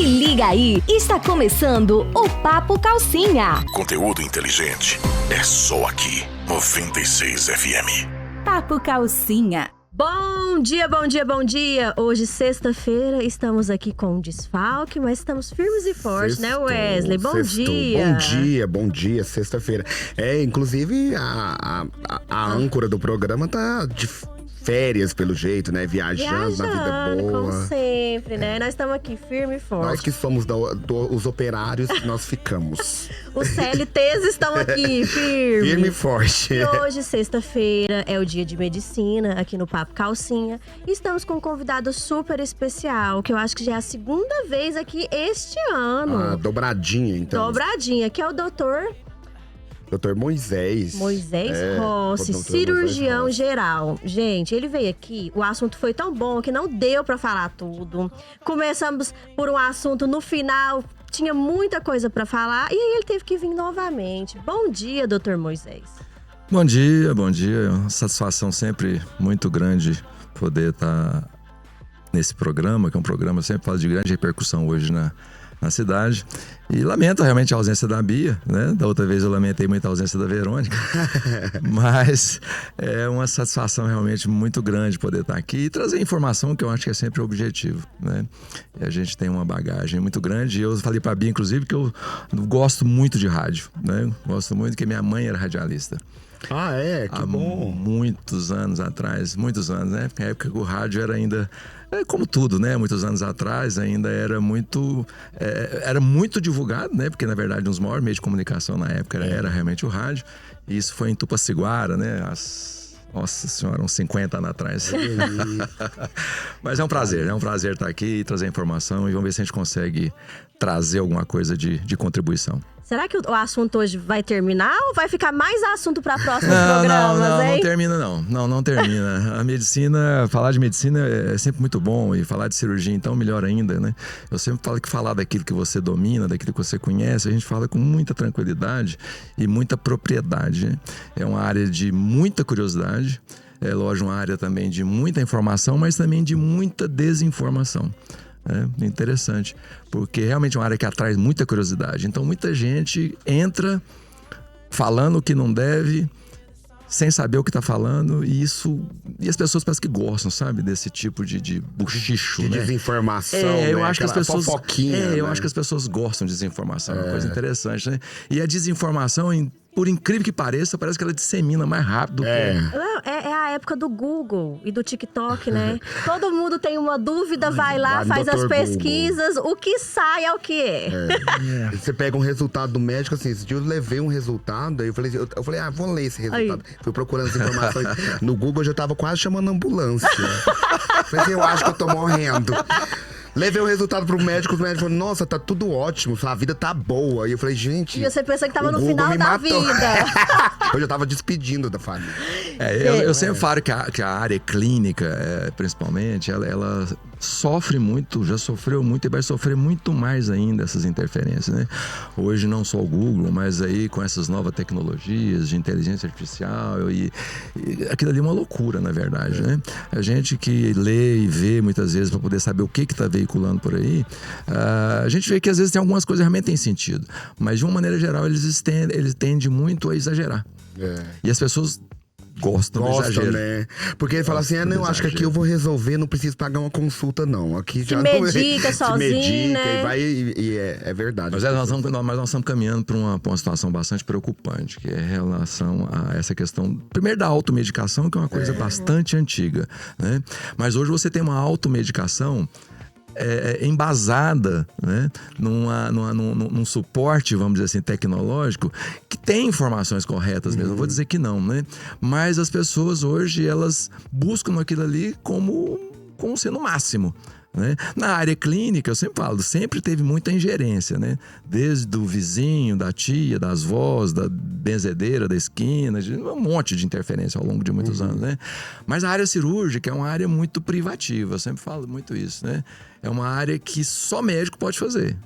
Se liga aí, está começando o Papo Calcinha. Conteúdo inteligente é só aqui, 96 FM. Papo Calcinha. Bom dia, bom dia, bom dia. Hoje, sexta-feira, estamos aqui com um desfalque, mas estamos firmes e fortes, né, Wesley? Bom dia. Bom dia, sexta-feira. Inclusive, a âncora do programa tá de férias, pelo jeito, né? Viajando na vida boa. Como sempre, né? Nós estamos aqui firme e forte. Nós que somos os operários, nós ficamos. Os CLTs estão aqui, firme. Firme e forte. E hoje, sexta-feira, é o dia de medicina, aqui no Papo Calcinha. E estamos com um convidado super especial, que eu acho que já é a segunda vez aqui este ano. Dobradinha, então. Dobradinha, que é o doutor Moisés. Rossi, cirurgião geral. Gente, ele veio aqui, o assunto foi tão bom que não deu pra falar tudo. Começamos por um assunto, no final tinha muita coisa pra falar, e aí ele teve que vir novamente. Bom dia, doutor Moisés. Bom dia. É uma satisfação sempre muito grande poder estar nesse programa, que é um programa que sempre fala de grande repercussão hoje na cidade. E lamento realmente a ausência da Bia, né? Da outra vez eu lamentei muito a ausência da Verônica. Mas é uma satisfação realmente muito grande poder estar aqui e trazer informação, que eu acho que é sempre o objetivo, né? E a gente tem uma bagagem muito grande. Eu falei pra Bia, inclusive, que eu gosto muito de rádio, né? Gosto muito, porque minha mãe era radialista. Que bom. Muitos anos atrás, né? Na época que o rádio era ainda, como tudo, né? Muitos anos atrás ainda era muito divulgado, né? Porque na verdade um dos maiores meios de comunicação na época era realmente o rádio. E isso foi em Tupaciguara, né? Nossa senhora, uns 50 anos atrás. Mas é um prazer estar aqui e trazer informação, e vamos ver se a gente consegue trazer alguma coisa de contribuição. Será que o assunto hoje vai terminar ou vai ficar mais assunto para próximos programas, hein? Não termina, não. Não termina. A medicina, falar de medicina é sempre muito bom, e falar de cirurgia, então, melhor ainda, né? Eu sempre falo que falar daquilo que você domina, daquilo que você conhece, a gente fala com muita tranquilidade e muita propriedade, né? É uma área de muita curiosidade, é lógico, uma área também de muita informação, mas também de muita desinformação. É interessante, porque realmente é uma área que atrai muita curiosidade. Então muita gente entra falando o que não deve, sem saber o que está falando, e as pessoas parecem que gostam, sabe, desse tipo de buchicho, de né? Desinformação, eu acho que as pessoas fofoquinha, eu acho que as pessoas gostam de desinformação, é uma coisa interessante, né? E a desinformação, por incrível que pareça, parece que ela dissemina mais rápido. É a época do Google e do TikTok, né? Todo mundo tem uma dúvida, vai lá, faz as pesquisas, Google. O que sai é o que é. Você pega um resultado do médico, assim, esse dia eu levei um resultado, aí eu falei, vou ler esse resultado. Aí. Fui procurando as informações. No Google eu já tava quase chamando a ambulância. Falei, eu acho que eu tô morrendo. Levei o resultado pro médico, os médicos falaram, nossa, tá tudo ótimo, sua vida tá boa. E eu falei, gente... E você pensa que tava no final da vida. Eu já tava despedindo da família. Eu sempre falo que a área clínica, principalmente, ela sofre muito, já sofreu muito e vai sofrer muito mais ainda essas interferências, né? Hoje não só o Google, mas aí com essas novas tecnologias de inteligência artificial e aquilo ali é uma loucura, na verdade, né? A gente que lê e vê muitas vezes para poder saber o que está veiculando por aí, a gente vê que às vezes tem algumas coisas que realmente têm sentido, mas de uma maneira geral eles tendem muito a exagerar. E as pessoas gostam do exagero, né? Porque ele fala assim, não, acho que aqui eu vou resolver, não preciso pagar uma consulta, não. Aqui já medica sozinho, né? E vai, é verdade. Mas nós estamos caminhando para uma situação bastante preocupante, que é em relação a essa questão, primeiro da automedicação, que é uma coisa bastante antiga, né? Mas hoje você tem uma automedicação embasada, né, num suporte, vamos dizer assim, tecnológico, que tem informações corretas mesmo. Não vou dizer que não, né? Mas as pessoas hoje, elas buscam aquilo ali como sendo o máximo, né? Na área clínica, eu sempre falo, sempre teve muita ingerência, né? Desde o vizinho, da tia, das vós, da benzedeira da esquina, um monte de interferência ao longo de muitos anos, né? Mas a área cirúrgica é uma área muito privativa, eu sempre falo muito isso, né? É uma área que só médico pode fazer.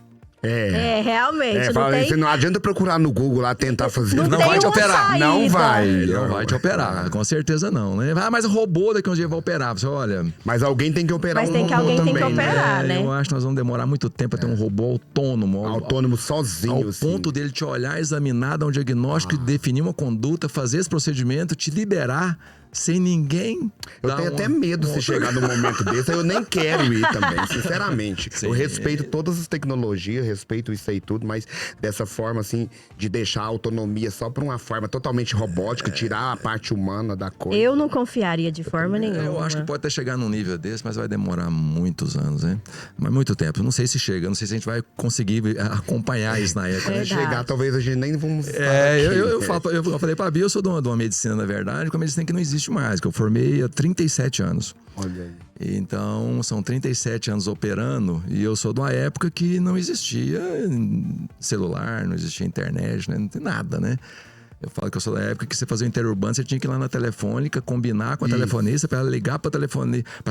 Realmente. Não adianta procurar no Google lá, tentar fazer. Não Não tem vai te uma operar. saída. Não vai. Não vai te operar, com certeza não, né? Ah, mas o robô daqui a uns dias vai operar. Você olha... Mas alguém tem que operar Mas um tem que robô alguém tem também, que operar, né? Eu acho que nós vamos demorar muito tempo a ter um robô autônomo. Autônomo sozinho, Ao assim. ponto dele te olhar, examinar, dar um diagnóstico, definir uma conduta, fazer esse procedimento, te liberar sem ninguém. Eu tenho até medo se chegar num momento desse, eu nem quero ir também, sinceramente. Sim. Eu respeito todas as tecnologias, respeito isso aí tudo, mas dessa forma, assim, de deixar a autonomia só pra uma forma totalmente robótica, tirar a parte humana da coisa. Eu não confiaria de forma nenhuma. Eu acho que pode até chegar num nível desse, mas vai demorar muitos anos, né? Mas muito tempo. Não sei se chega, não sei se a gente vai conseguir acompanhar isso na época. Quando chegar, talvez a gente nem vamos Eu falei pra Bia, eu sou de uma medicina, na verdade, com a medicina que não existe mais, que eu formei há 37 anos. Olha aí. Então, são 37 anos operando e eu sou de uma época que não existia celular, não existia internet, né? Não tem nada, né? Eu falo que eu sou da época que você fazia o interurbano, você tinha que ir lá na telefônica, combinar com a telefonista para ela ligar pra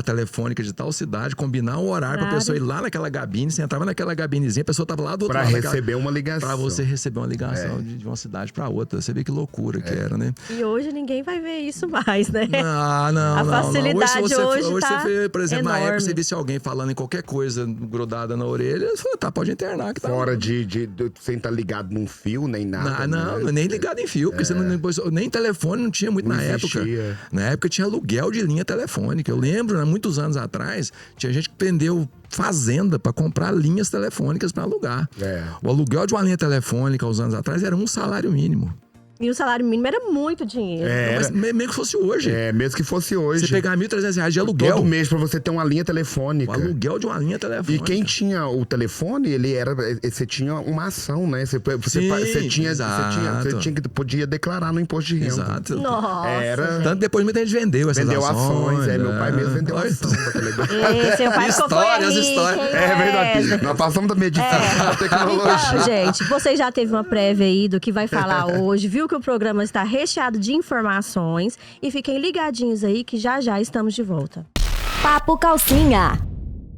telefônica de tal cidade, combinar o horário pra pessoa ir lá naquela gabine. Você entrava naquela gabinezinha, a pessoa tava lá do outro Pra lado. receber uma ligação. Pra você receber uma ligação de uma cidade pra outra. Você vê que loucura que era, né? E hoje ninguém vai ver isso mais, né? Não. A facilidade hoje você tá vê, por exemplo, na enorme. época, você visse alguém falando em qualquer coisa grudada na orelha, você fala, tá, pode internar. Que tá Fora de sem estar ligado num fio, nem nada. Não, né? nem ligado em fio, porque você não, nem telefone não tinha muito Não na existia. época. Na época tinha aluguel de linha telefônica. Eu lembro, né, muitos anos atrás, tinha gente que vendeu fazenda para comprar linhas telefônicas para alugar. O aluguel de uma linha telefônica, uns anos atrás, era um salário mínimo. E o salário mínimo era muito dinheiro. Mas mesmo que fosse hoje. Mesmo que fosse hoje. Você pegar R$1.300 de aluguel. Todo mês pra você ter uma linha telefônica. O aluguel de uma linha telefônica. E quem tinha o telefone, você tinha uma ação, né? Você podia declarar no imposto de renda. Exato. Nossa, Tanto depois muita gente vendeu essas Vendeu ações. né? Meu pai mesmo vendeu ação pra televisão. Seu pai ficou Histórias, rico, histórias. hein? É verdade. Nós passamos da medicina pra tecnologia. Então, gente, você já teve uma prévia aí do que vai falar hoje, viu que o programa está recheado de informações e fiquem ligadinhos aí que já estamos de volta. Papo Calcinha.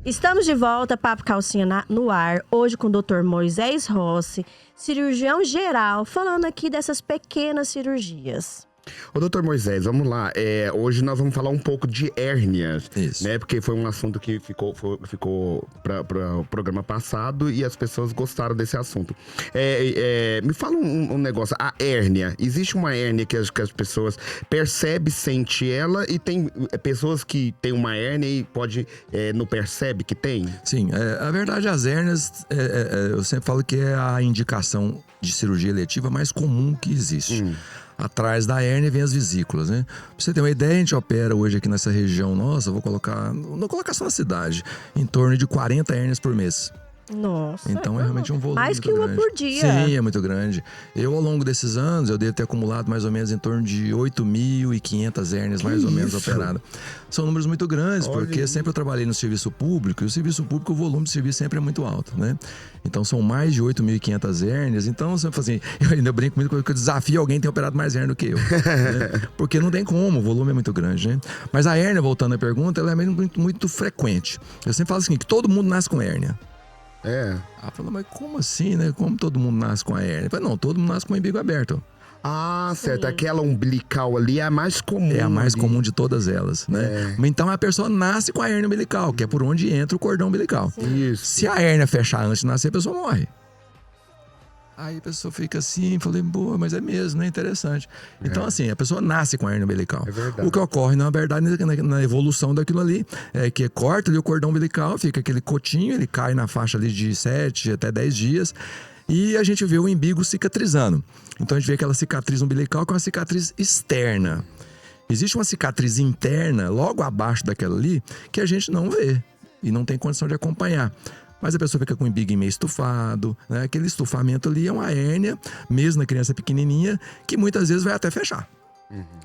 Estamos de volta, Papo Calcinha no ar, hoje com o Dr. Moisés Rossi, cirurgião geral, falando aqui dessas pequenas cirurgias. Ô, doutor Moisés, vamos lá. Hoje nós vamos falar um pouco de hérnias. Isso. Né? Porque foi um assunto que ficou para o programa passado e as pessoas gostaram desse assunto. Me fala um negócio. A hérnia. Existe uma hérnia que as pessoas percebem, sente ela, e tem pessoas que têm uma hérnia e não percebe que tem? Sim, a verdade, as hérnias, eu sempre falo que é a indicação de cirurgia eletiva mais comum que existe. Atrás da hérnia vem as vesículas, né? Pra você ter uma ideia, a gente opera hoje aqui nessa região nossa, vou colocar só na cidade, em torno de 40 hérnias por mês. Nossa. Então é realmente um volume mais que muito uma grande. por dia. Sim, é muito grande. Eu, ao longo desses anos, eu devo ter acumulado mais ou menos em torno de 8.500 hérnias, mais ou menos, operadas. São números muito grandes, porque sempre eu trabalhei no serviço público, e o serviço público, o volume de serviço sempre é muito alto, né? Então são mais de 8.500 hérnias. Então, eu sempre assim, eu ainda brinco muito que eu desafio alguém a ter operado mais hérnia do que eu. Né? Porque não tem como, o volume é muito grande, né? Mas a hérnia, voltando à pergunta, ela é muito, muito frequente. Eu sempre falo assim, que todo mundo nasce com hérnia. Ela falou, mas como assim, né? Como todo mundo nasce com a hérnia? Eu falei, não, todo mundo nasce com o umbigo aberto. Ah, certo. Aquela umbilical ali é a mais comum. É a mais comum de todas elas, né? Então a pessoa nasce com a hérnia umbilical, que é por onde entra o cordão umbilical. Isso. Se a hérnia fechar antes de nascer, a pessoa morre. Aí a pessoa fica assim, falei, boa, mas é mesmo, né? Interessante. Então, assim, a pessoa nasce com a hérnia umbilical. É verdade. O que ocorre, na verdade, na evolução daquilo ali, é que corta ali o cordão umbilical, fica aquele cotinho, ele cai na faixa ali de 7 até 10 dias, e a gente vê o umbigo cicatrizando. Então a gente vê aquela cicatriz umbilical que é uma cicatriz externa. Existe uma cicatriz interna, logo abaixo daquela ali, que a gente não vê e não tem condição de acompanhar. Mas a pessoa fica com o umbigo meio estufado, né? Aquele estufamento ali é uma hérnia, mesmo na criança pequenininha, que muitas vezes vai até fechar.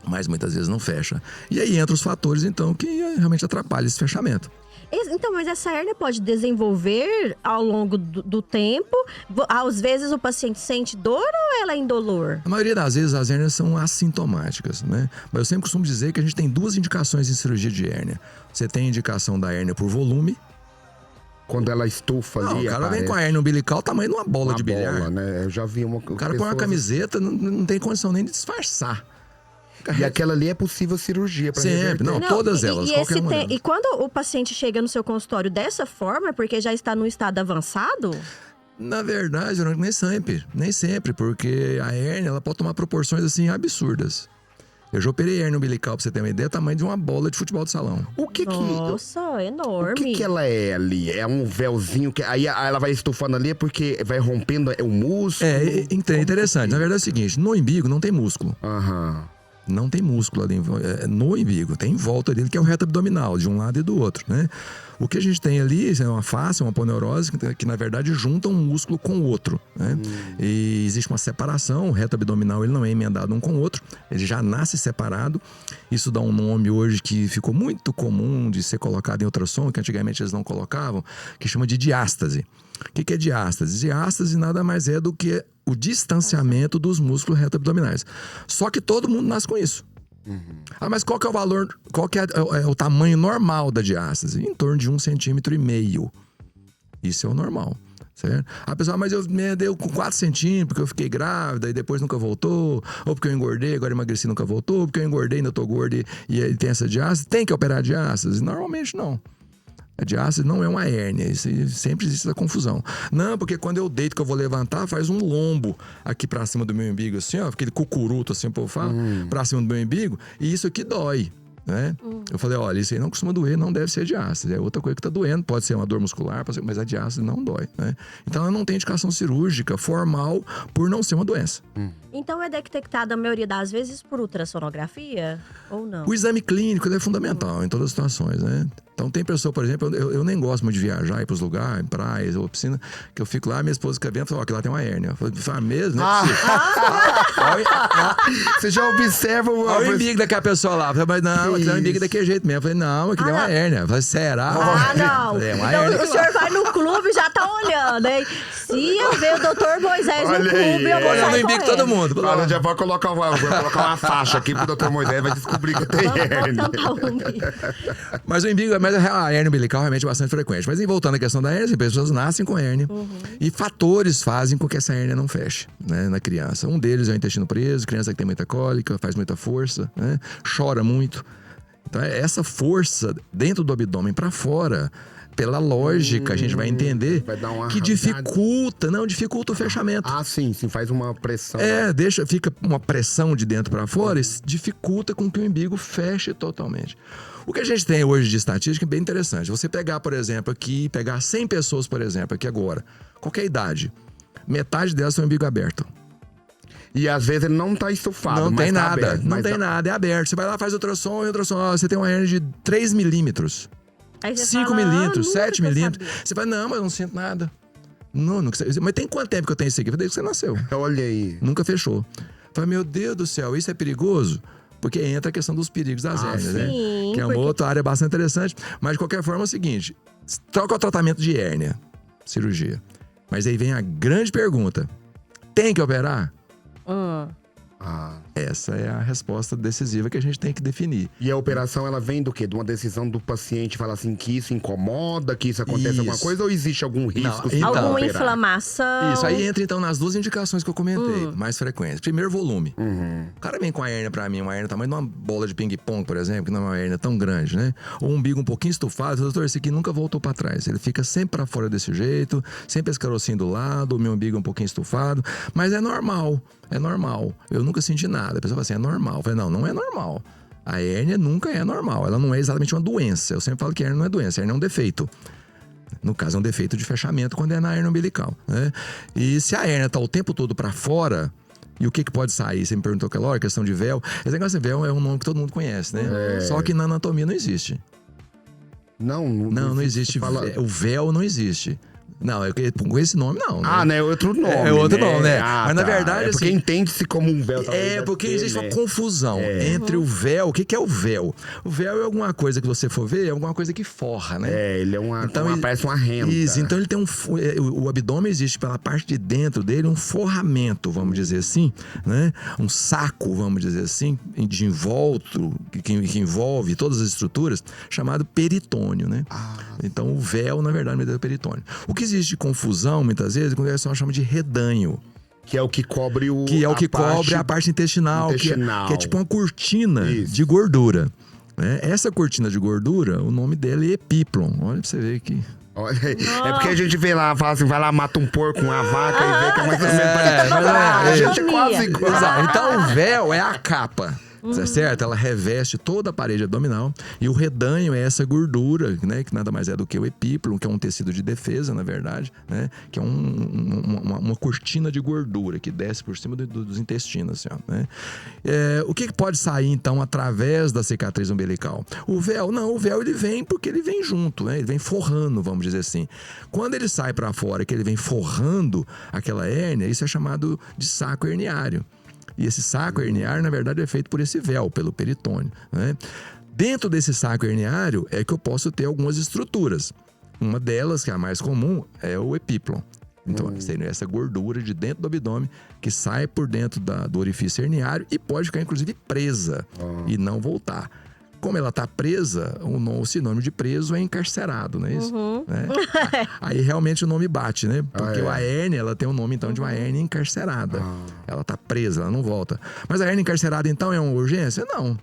Mas muitas vezes não fecha. E aí entram os fatores, então, que realmente atrapalham esse fechamento. Então, mas essa hérnia pode desenvolver ao longo do tempo? Às vezes o paciente sente dor ou ela é indolor? A maioria das vezes as hérnias são assintomáticas, né? Mas eu sempre costumo dizer que a gente tem duas indicações em cirurgia de hérnia. Você tem a indicação da hérnia por volume, Quando ela estufa Não, ali, o cara vem aparece com a hernia umbilical, tamanho de uma bola uma de bilhar. bola, né? Eu já vi uma. O cara põe uma camiseta, não tem condição nem de disfarçar. E aquela ali é possível cirurgia pra Sempre, reverter. não, todas elas, E, qualquer uma delas. e quando o paciente chega no seu consultório dessa forma, é porque já está num estado avançado? Na verdade, Verônica, nem sempre, porque a hérnia ela pode tomar proporções assim absurdas. Eu já operei hérnia umbilical, pra você ter uma ideia, o tamanho de uma bola de futebol de salão. O que Nossa, enorme. O que ela é ali? É um véuzinho que aí ela vai estufando ali porque vai rompendo o músculo? Interessante. Na verdade é o seguinte, no umbigo não tem músculo. Aham. Não tem músculo ali no umbigo, tem em volta dele que é o reto abdominal, de um lado e do outro, né? O que a gente tem ali é uma face, uma aponeurose, que na verdade junta um músculo com o outro, né? E existe uma separação, o reto abdominal ele não é emendado um com o outro, ele já nasce separado. Isso dá um nome hoje que ficou muito comum de ser colocado em ultrassom, que antigamente eles não colocavam, que chama de diástase. O que é diástase? Diástase nada mais é do que o distanciamento dos músculos reto-abdominais. Só que todo mundo nasce com isso. Ah, mas qual que é o valor, qual que é o tamanho normal da diástase? Em torno de 1,5 cm. Isso é o normal, certo? A pessoa, mas eu me deu com 4 centímetros porque eu fiquei grávida e depois nunca voltou, ou porque eu engordei, agora emagreci e nunca voltou, ou porque eu engordei e ainda tô gorda e tem essa diástase. Tem que operar a diástase? Normalmente não. A diástase não é uma hérnia, isso sempre existe essa confusão. Não, porque quando eu deito que eu vou levantar, faz um lombo aqui pra cima do meu umbigo, assim, ó, aquele cucuruto, assim, o povo fala, pra cima do meu umbigo, e isso aqui dói, né? Eu falei, olha, isso aí não costuma doer, não deve ser diástase, é outra coisa que tá doendo, pode ser uma dor muscular, mas a diástase não dói, né? Então ela não tem indicação cirúrgica formal por não ser uma doença. Então é detectada a maioria das vezes por ultrassonografia ou não? O exame clínico ele é fundamental em todas as situações, né? Então tem pessoa, por exemplo, eu nem gosto muito de viajar, ir pros lugares, praias ou piscina, que eu fico lá, minha esposa fica vendo e fala, ó, que lá tem uma hérnia. Eu falo, mesmo, né? Você já observa Olha o umbigo daquela pessoa lá. Eu falei, mas não, aqui é um umbigo daquele jeito mesmo. Eu falei, não, aqui tem uma hérnia. Eu falei, será? Ah, não. É uma Então hérnia. o senhor vai no clube e já tá olhando, hein? Se eu ver o doutor Moisés no Olha clube, aí, eu vou Olhando o sair umbigo de correndo. todo mundo. Olha, já vou colocar uma faixa aqui pro Dr. Moisés, vai descobrir que tem hérnia. Vamos tampar o umbigo. Mas o umbigo, mas a hérnia umbilical realmente é bastante frequente. Mas voltando à questão da hérnia, as pessoas nascem com hérnia. E fatores fazem com que essa hérnia não feche, né, na criança. Um deles é o intestino preso, criança que tem muita cólica, faz muita força, né, chora muito. Então essa força dentro do abdômen para fora, pela lógica, a gente vai entender vai dar uma que dificulta o fechamento. Ah, sim, faz uma pressão. Fica uma pressão de dentro para fora e dificulta com que o umbigo feche totalmente. O que a gente tem hoje de estatística é bem interessante. Você pegar, por exemplo, pegar 100 pessoas, por exemplo, aqui agora, qualquer idade, metade delas tem o umbigo aberto. E às vezes ele não tá estufado, Não mas tem tá nada, aberto, não mas tem tá- nada, é aberto. Você vai lá, faz ultrassom, você tem uma hérnia de 3 milímetros. Aí você 5 fala, milímetros, nunca 7 que eu milímetros. sabia. Você fala, não, mas eu não sinto nada. Não, mas tem quanto tempo que eu tenho isso aqui? Desde que você nasceu. Olha aí. Nunca fechou. Fala, meu Deus do céu, isso é perigoso? Porque entra a questão dos perigos das hérnias, né? sim, Que é uma porque- outra área bastante interessante. Mas de qualquer forma é o seguinte: troca o tratamento de hérnia, cirurgia. Mas aí vem a grande pergunta: tem que operar? Ah. Essa é a resposta decisiva que a gente tem que definir. E a operação, ela vem do quê? De uma decisão do paciente falar assim, que isso incomoda, que isso acontece alguma Isso. coisa? Ou existe algum risco? Não, se então- não Alguma operar? inflamação. Isso, aí entra então nas duas indicações que eu comentei, mais frequentes. Primeiro, volume. O cara vem com a hérnia pra mim, uma hérnia tamanho de uma bola de ping-pong, por exemplo, que não é uma hérnia tão grande, né? Ou um umbigo um pouquinho estufado, doutor, esse aqui nunca voltou pra trás. Ele fica sempre pra fora desse jeito, sempre esse carocinho do lado, o meu umbigo um pouquinho estufado, mas é normal, Eu nunca senti nada. A pessoa fala assim, é normal. Eu falei, não é normal. A hérnia nunca é normal, ela não é exatamente uma doença. Eu sempre falo que a hérnia não é doença, a hérnia é um defeito. No caso, é um defeito de fechamento quando é na hérnia umbilical, né? E se a hérnia tá o tempo todo pra fora, e o que pode sair? Você me perguntou aquela hora, questão de véu. Esse negócio de véu é um nome que todo mundo conhece, né? Só que na anatomia não existe. Não Não existe. Fala... O véu não existe. Não, com esse nome não. Ah, né? É outro nome. É outro nome, né? Ah, mas na verdade, é porque assim, entende-se como um véu. Porque existe uma confusão entre o véu. O que é o véu? O véu é alguma coisa que você for ver, é alguma coisa que forra, né? Ele é parece uma renda. Isso, então ele tem o abdômen existe pela parte de dentro dele um forramento, vamos dizer assim, né? Um saco, vamos dizer assim, de envolto, que envolve todas as estruturas, chamado peritônio, né? Então o véu, na verdade, é o peritônio. O que existe de confusão, muitas vezes, quando a pessoa chama de redanho. Que é o que cobre cobre a parte intestinal. Que é tipo uma cortina de gordura. Né? Essa cortina de gordura, o nome dela é epíplon. Olha pra você ver que... É porque a gente vê lá, fala assim, vai lá, mata um porco, uma vaca e vê que é mais ou menos a gente é quase igual. Então o véu é a capa. Certo? Ela reveste toda a parede abdominal e o redanho é essa gordura, né? Que nada mais é do que o epíplon, que é um tecido de defesa, na verdade, né? Que é uma cortina de gordura que desce por cima dos intestinos, assim, ó, né? O que pode sair, então, através da cicatriz umbilical? O véu, não, o véu ele vem porque ele vem junto, né? Ele vem forrando, vamos dizer assim. Quando ele sai para fora, que ele vem forrando aquela hérnia, isso é chamado de saco herniário. E esse saco herniário, na verdade, é feito por esse véu, pelo peritônio, né? Dentro desse saco herniário é que eu posso ter algumas estruturas. Uma delas, que é a mais comum, é o epíplon. Então, seria essa gordura de dentro do abdômen que sai por dentro do orifício herniário e pode ficar, inclusive, presa e não voltar. Como ela está presa, o sinônimo de preso é encarcerado, não é isso? Né? Aí realmente o nome bate, né? Porque a hérnia, ela tem o nome, então, de uma hérnia encarcerada. Ela está presa, ela não volta. Mas a hérnia encarcerada, então, é uma urgência? Não.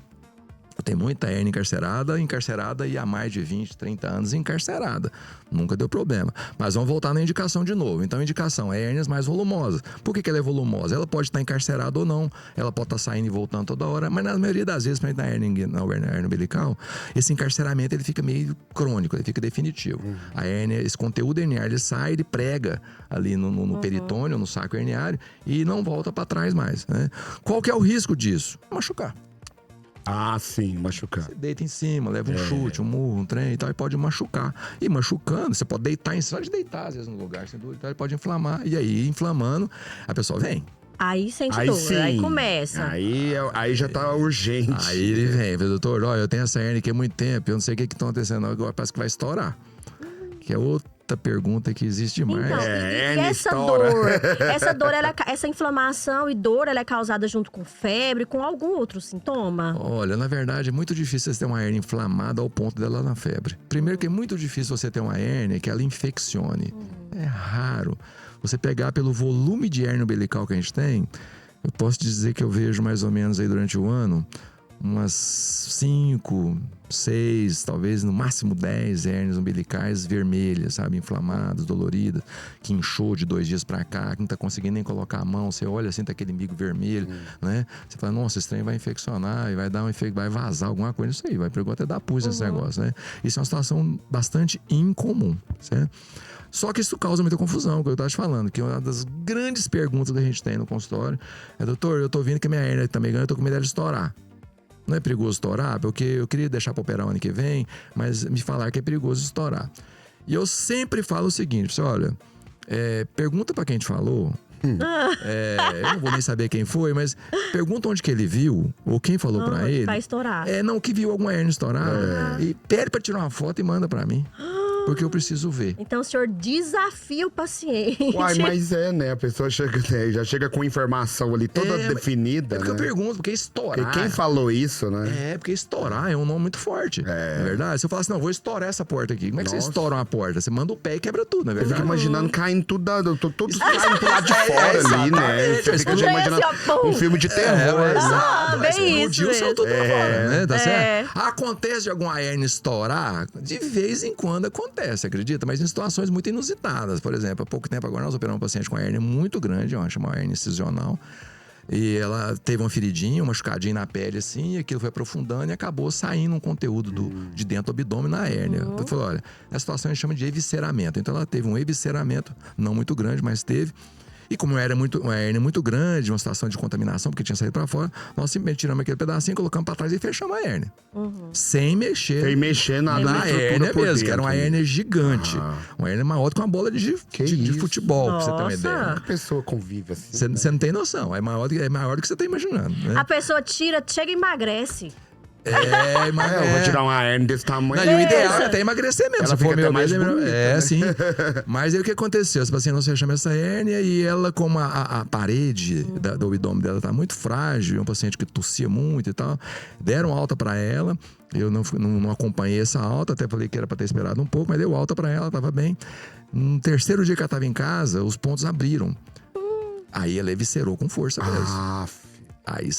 Tem muita hérnia encarcerada e há mais de 20, 30 anos encarcerada. Nunca deu problema. Mas vamos voltar na indicação de novo. Então, a indicação é hérnias mais volumosas. Por que ela é volumosa? Ela pode estar encarcerada ou não. Ela pode estar saindo e voltando toda hora. Mas na maioria das vezes, na hérnia umbilical, esse encarceramento ele fica meio crônico, ele fica definitivo. A hérnia, esse conteúdo herniário, ele sai, ele prega ali no peritônio, no saco herniário e não volta para trás mais, né? Qual que é o risco disso? Machucar. Ah, sim, machucar. Você deita em cima, leva um chute, um murro, um trem e tal, e pode machucar. E machucando, você pode deitar em cima, pode deitar às vezes no lugar, sem dúvida, ele pode inflamar. E aí, inflamando, a pessoa vem. Aí sente dor, sim. aí começa. Aí já tá urgente. Aí ele vem, doutor, olha, eu tenho essa hérnia aqui há muito tempo, eu não sei o que tá acontecendo agora, parece que vai estourar. Que é outra pergunta que existe demais. Então, essa dor, essa inflamação e dor, ela é causada junto com febre, com algum outro sintoma? Olha, na verdade, é muito difícil você ter uma hérnia inflamada ao ponto dela na febre. Primeiro que é muito difícil você ter uma hérnia que ela infeccione. É raro. Você pegar pelo volume de hérnia umbilical que a gente tem, eu posso dizer que eu vejo mais ou menos aí durante o ano umas 5, 6, talvez no máximo 10 hérnias umbilicais vermelhas, sabe? Inflamadas, doloridas, que inchou de 2 dias pra cá, que não tá conseguindo nem colocar a mão. Você olha assim, tá aquele umbigo vermelho, né? Você fala, nossa, esse trem vai infeccionar e vai dar um efeito, vai vazar alguma coisa. Isso aí, vai pegar até dar pus esse negócio, né? Isso é uma situação bastante incomum, certo? Só que isso causa muita confusão, que eu estava te falando, que uma das grandes perguntas que a gente tem no consultório é, doutor, eu tô vendo que a minha hérnia tá me ganhando, eu tô com medo dela de estourar. Não é perigoso estourar? Porque eu queria deixar para operar o ano que vem, mas me falaram que é perigoso estourar. E eu sempre falo o seguinte, olha, pergunta para quem te falou, eu não vou nem saber quem foi, mas pergunta onde que ele viu, ou quem falou para ele. Vai estourar. Não, que viu alguma hérnia estourar, e pede para tirar uma foto e manda para mim. Porque eu preciso ver. Então o senhor desafia o paciente. Uai, mas né? A pessoa já chega com informação ali toda definida. É porque eu pergunto, porque estourar. Porque quem falou isso, né? Porque estourar é um nome muito forte. Não é verdade? Se eu falar assim, não, vou estourar essa porta aqui. Como é que você estoura uma porta? Você manda o pé e quebra tudo, não é verdade? Eu fico imaginando caindo tudo, todos caindo pro lado de fora ali, né? Você fica já imaginando um filme de terror. Bem isso mesmo. Tudo fora, né? Tá certo? Acontece de alguma hérnia estourar? De vez em quando acontece, acredita? Mas em situações muito inusitadas. Por exemplo, há pouco tempo agora nós operamos um paciente com uma hérnia muito grande, uma hérnia incisional. E ela teve uma feridinha, uma machucadinha na pele assim, e aquilo foi aprofundando e acabou saindo um conteúdo de dentro do abdômen na hérnia. Eu falei, olha, essa situação a gente chama de evisceramento. Então ela teve um evisceramento, não muito grande, mas teve. E como uma hérnia muito grande, uma situação de contaminação, porque tinha saído para fora, nós simplesmente tiramos aquele pedacinho, colocamos para trás e fechamos a hérnia. Sem mexer. Sem mexer na hérnia por mesmo, dentro. que era uma hérnia gigante. Uma hérnia maior do que uma bola de futebol, pra você ter uma ideia. A pessoa convive assim. Você não tem noção. É maior do que você tá imaginando. Né? A pessoa tira, chega e emagrece. Eu vou tirar uma hérnia desse tamanho. Não, e o ideal é até emagrecer mesmo. Ela se for fica até mais mesmo. bonita, né? Sim. Mas aí o que aconteceu? Tipo assim, nós fechamos essa hérnia e ela, como a parede do abdômen dela tá muito frágil, é um paciente que tossia muito e tal, deram alta pra ela. Eu não acompanhei essa alta, até falei que era pra ter esperado um pouco, mas deu alta pra ela, tava bem. No terceiro dia que ela tava em casa, os pontos abriram. Aí ela eviscerou com força mesmo. Aí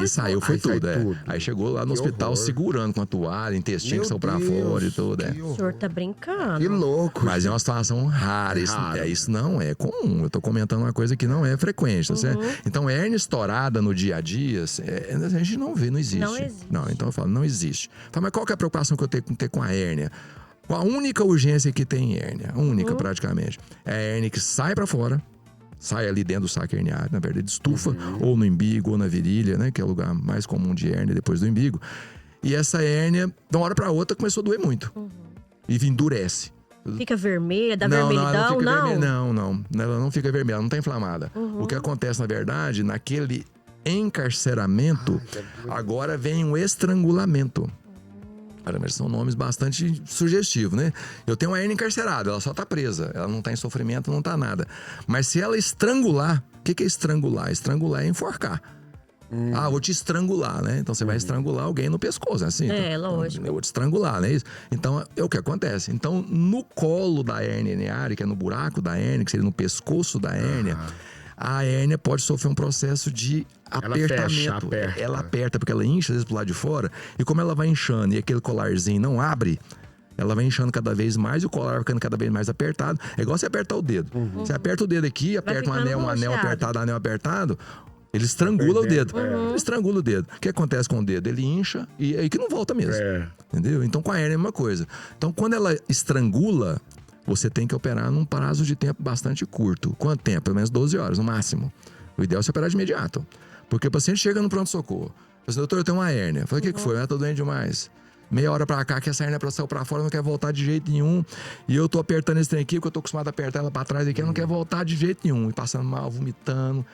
saiu, foi tudo. Aí chegou lá no hospital segurando com a toalha, intestino que saiu pra fora e tudo. O senhor tá brincando. Que louco. Mas é uma situação rara. Isso não é comum. Eu tô comentando uma coisa que não é frequente. Tá certo? Então, hérnia estourada no dia a dia, a gente não vê, não existe. Não existe. Não, então eu falo, não existe. Falo, mas qual que é a preocupação que eu tenho que ter com a hérnia? A única urgência que tem em hérnia, praticamente, é a hérnia que sai pra fora. Sai ali dentro do saco herniário, na verdade, estufa, ou no umbigo, ou na virilha, né? Que é o lugar mais comum de hérnia depois do umbigo. E essa hérnia, de uma hora para outra, começou a doer muito. E endurece. Fica vermelha, dá vermelhidão? Não. Ela não fica vermelha, ela não tá inflamada. O que acontece, na verdade, naquele encarceramento, agora vem um estrangulamento. São nomes bastante sugestivos, né? Eu tenho uma hérnia encarcerada, ela só tá presa. Ela não tá em sofrimento, não tá nada. Mas se ela estrangular, o que é estrangular? Estrangular é enforcar. Vou te estrangular, né? Então você vai estrangular alguém no pescoço, assim. Lógico. Eu vou te estrangular, né? Então é o que acontece. Então no colo da hérnia herniária, que é no buraco da hérnia, que seria no pescoço da hérnia, a hérnia pode sofrer um processo de apertamento. Ela aperta porque ela incha, às vezes, pro lado de fora. E como ela vai inchando e aquele colarzinho não abre, ela vai inchando cada vez mais e o colar vai ficando cada vez mais apertado. É igual você apertar o dedo. Você aperta o dedo aqui, aperta um anel apertado, ele estrangula o dedo. Ele estrangula o dedo. O que acontece com o dedo? Ele incha e aí que não volta mesmo. Entendeu? Então com a hérnia é a mesma coisa. Então quando ela estrangula, você tem que operar num prazo de tempo bastante curto. Quanto tempo? Pelo menos 12 horas, no máximo. O ideal é você operar de imediato. Porque o paciente chega no pronto-socorro. Fala assim, doutor, eu tenho uma hérnia. Eu falei, o que foi? Eu tô doente demais. Meia hora pra cá, que essa hérnia saiu pra fora, não quer voltar de jeito nenhum. E eu tô apertando esse trem aqui, porque eu tô acostumado a apertar ela pra trás aqui, ela não quer voltar de jeito nenhum. E passando mal, vomitando.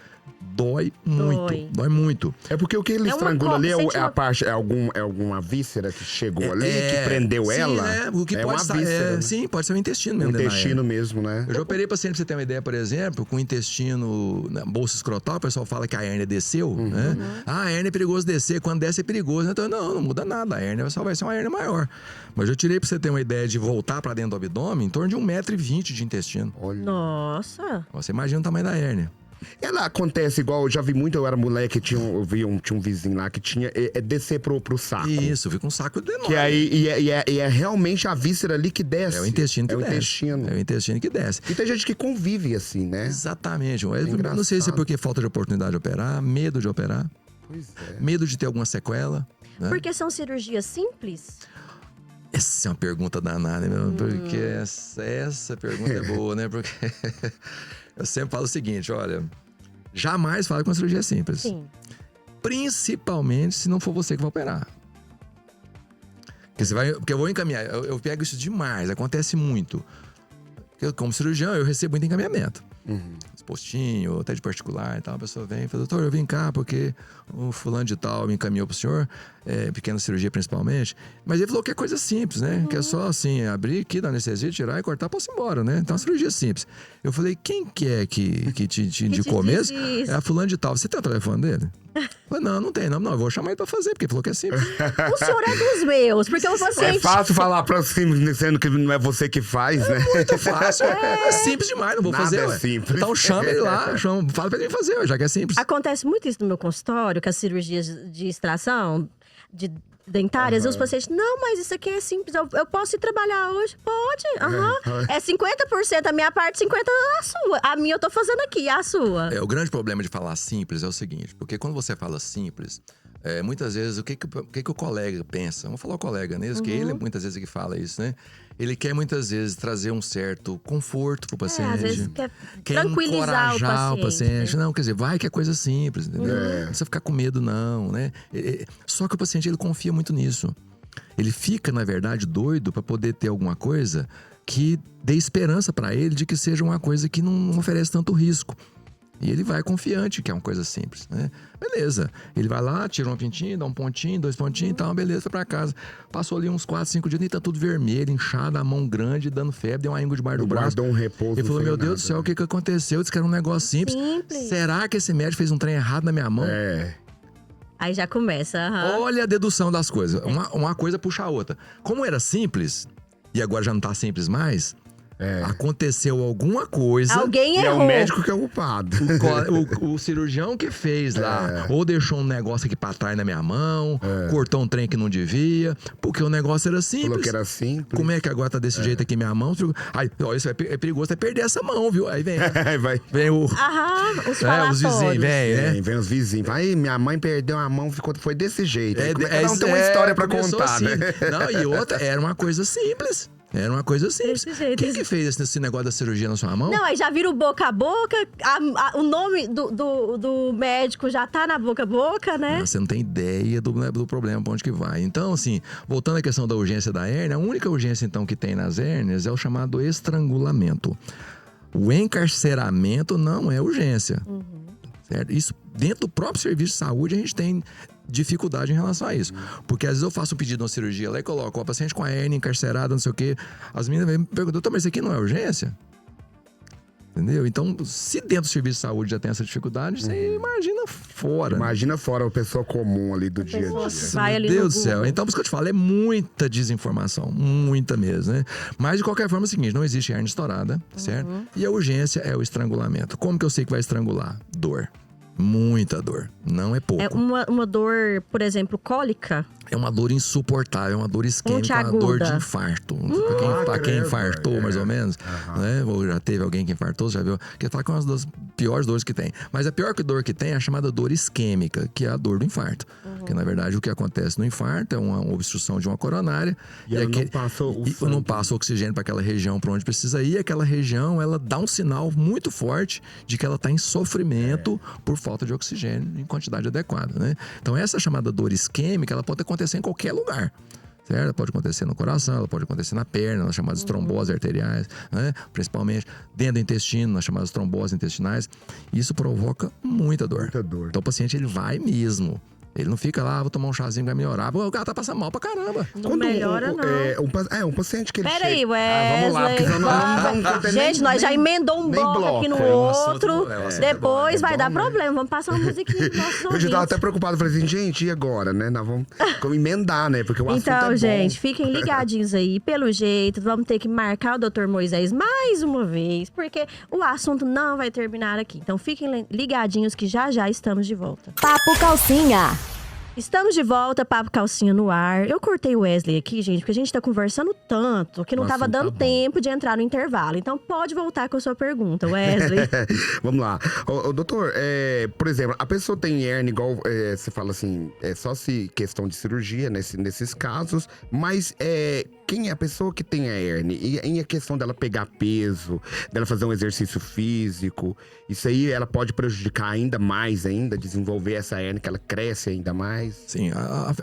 Dói muito. É porque o que ele estrangula ali é a parte, é alguma víscera que chegou ali, que prendeu ela. O que é pode uma víscera. né? Sim, pode ser o intestino mesmo. O intestino mesmo, né? Eu já operei paciente, pra você ter uma ideia, por exemplo, com o intestino na bolsa escrotal, o pessoal fala que a hérnia desceu, né? A hérnia é perigoso descer, quando desce é perigoso. Então, não muda nada, a hérnia só vai ser uma hérnia maior. Mas eu tirei, pra você ter uma ideia, de voltar pra dentro do abdômen, em torno de 1,20 m de intestino. Olha. Nossa! Você imagina o tamanho da hérnia. Ela acontece igual, eu já vi muito, eu era moleque, tinha um vizinho lá que tinha, descer pro saco. Isso, fica um saco de enorme. Que aí, é realmente a víscera ali que desce. É o intestino que desce. É o intestino que desce. E tem gente que convive assim, né? Exatamente. Eu não sei se é porque falta de oportunidade de operar, medo de operar. Pois é. Medo de ter alguma sequela. Né? Porque são cirurgias simples? Essa é uma pergunta danada, né? Porque essa pergunta é boa, né? Porque eu sempre falo o seguinte, olha, jamais fale com uma cirurgia simples. Sim. Principalmente se não for você que vai operar. Porque eu vou encaminhar, eu pego isso demais, acontece muito. Porque como cirurgião, eu recebo muito encaminhamento. Postinho, até de particular e tal. A pessoa vem e fala, doutor, eu vim cá porque o fulano de tal me encaminhou pro senhor, pequena cirurgia principalmente. Mas ele falou que é coisa simples, né? Que é só assim, abrir aqui, dar anestesia, tirar e cortar, posso ir embora, né? Então é uma cirurgia simples. Eu falei, quem que é que te indicou mesmo? É a fulano de tal. Você tem o telefone dele? Eu falei, não tem, não. Eu vou chamar ele pra fazer, porque ele falou que é simples. O senhor é dos meus, porque o paciente... É fácil falar pra simples, sendo que não é você que faz, né? Muito fácil. É simples demais, não vou Nada fazer. É simples. Então chama ele lá, fala pra ele fazer, já que é simples. Acontece muito isso no meu consultório, com as cirurgias de extração, de dentárias, e os pacientes, não, mas isso aqui é simples, eu posso ir trabalhar hoje? Pode, É 50% a minha parte, 50% a sua. A minha eu tô fazendo aqui, a sua. O grande problema de falar simples é o seguinte, porque quando você fala simples, muitas vezes, o que o colega pensa? Vamos falar o colega mesmo, que ele muitas vezes que fala isso, né? Ele quer muitas vezes trazer um certo conforto pro paciente. Às vezes quer tranquilizar encorajar o paciente. Não, quer dizer, vai que é coisa simples, entendeu? Não precisa ficar com medo, não, né? Só que o paciente, ele confia muito nisso. Ele fica, na verdade, doido para poder ter alguma coisa que dê esperança para ele de que seja uma coisa que não oferece tanto risco. E ele vai confiante que é uma coisa simples, né? Beleza. Ele vai lá, tira uma pintinha, dá um pontinho, 2 pontinhos e tal, beleza, foi pra casa. Passou ali uns 4, 5 dias, nem tá tudo vermelho, inchado, a mão grande, dando febre, deu uma íngua debaixo do braço. Deu um repouso. Ele falou, meu Deus do céu, o que aconteceu? Disse que era um negócio simples. Será que esse médico fez um trem errado na minha mão? Aí já começa. Olha a dedução das coisas. Uma coisa puxa a outra. Como era simples, e agora já não tá simples mais... Aconteceu alguma coisa. Alguém errou. E é o médico que é o culpado. O cirurgião que fez lá, ou deixou um negócio aqui pra trás na minha mão, cortou um trem que não devia, porque o negócio era simples. Falou que era simples. Como é que agora tá desse jeito aqui minha mão? Aí, ó, isso é perigoso, é perder essa mão, viu? Aí vem, vem os vizinhos, né? Vem os vizinhos. Aí minha mãe perdeu a mão, foi desse jeito. Cada um tem uma história pra contar, assim, né? Não, e outra, era uma coisa simples. Era uma coisa simples. Quem que fez esse negócio da cirurgia na sua mão? Não, aí já vira o boca a boca, o nome do médico já tá na boca a boca, né? Você não tem ideia do problema, pra onde que vai. Então, assim, voltando à questão da urgência da hérnia, a única urgência, então, que tem nas hérnias é o chamado estrangulamento. O encarceramento não é urgência. Certo? Isso, dentro do próprio serviço de saúde, a gente tem dificuldade em relação a isso. Porque às vezes eu faço um pedido de uma cirurgia lá e coloco o paciente com a hérnia encarcerada, não sei o quê. As meninas me perguntam, doutor, mas isso aqui não é urgência? Entendeu? Então, se dentro do serviço de saúde já tem essa dificuldade, você imagina fora. Imagina fora a pessoa comum ali do dia a dia. Meu Deus do céu. Então, por isso que eu te falo, é muita desinformação. Muita mesmo, né? Mas, de qualquer forma, é o seguinte, não existe hérnia estourada, certo? E a urgência é o estrangulamento. Como que eu sei que vai estrangular? Dor. Muita dor. Não é pouco. É uma dor, por exemplo, cólica? É uma dor insuportável, é uma dor isquêmica, uma dor de infarto. Pra quem infartou, mais ou menos, né? Ou já teve alguém que infartou, já viu? Que fala que é uma das piores dores que tem. Mas a pior dor que tem é a chamada dor isquêmica, que é a dor do infarto. Que, na verdade, o que acontece no infarto é uma obstrução de uma coronária. E ela não passa oxigênio para aquela região para onde precisa ir. Aquela região, ela dá um sinal muito forte de que ela está em sofrimento por falta de oxigênio em quantidade adequada, né? Então, essa chamada dor isquêmica, ela pode acontecer em qualquer lugar. Certo? Ela pode acontecer no coração, ela pode acontecer na perna, nas chamadas tromboses arteriais, né? Principalmente dentro do intestino, nas chamadas tromboses intestinais. Isso provoca muita dor. Então o paciente, ele vai mesmo. Ele não fica lá, vou tomar um chazinho que vai melhorar. O cara tá passando mal pra caramba. Não melhora, não. Um paciente que ele chega... Peraí, vamos lá, porque senão não vamos... Gente, nós já emendou um bloco aqui no outro. Depois vai dar problema. Vamos passar uma musiquinha dos nossos ouvintes. Eu já tava até preocupado. Falei assim, gente, e agora, né? Nós vamos emendar, né? Porque o assunto é bom. Então, gente, fiquem ligadinhos aí. Pelo jeito, vamos ter que marcar o Dr. Moisés mais uma vez. Porque o assunto não vai terminar aqui. Então, fiquem ligadinhos que já estamos de volta. Papo Calcinha. Estamos de volta, Papo Calcinha no ar. Eu cortei o Wesley aqui, gente, porque a gente tá conversando tanto que não tava dando tempo de entrar no intervalo. Então pode voltar com a sua pergunta, Wesley. Vamos lá. Doutor, por exemplo, a pessoa tem hérnia igual você fala assim, é só se questão de cirurgia nesses casos, mas quem é a pessoa que tem a hérnia? E a questão dela pegar peso, dela fazer um exercício físico, isso aí ela pode prejudicar ainda mais, desenvolver essa hérnia, que ela cresce ainda mais? Sim,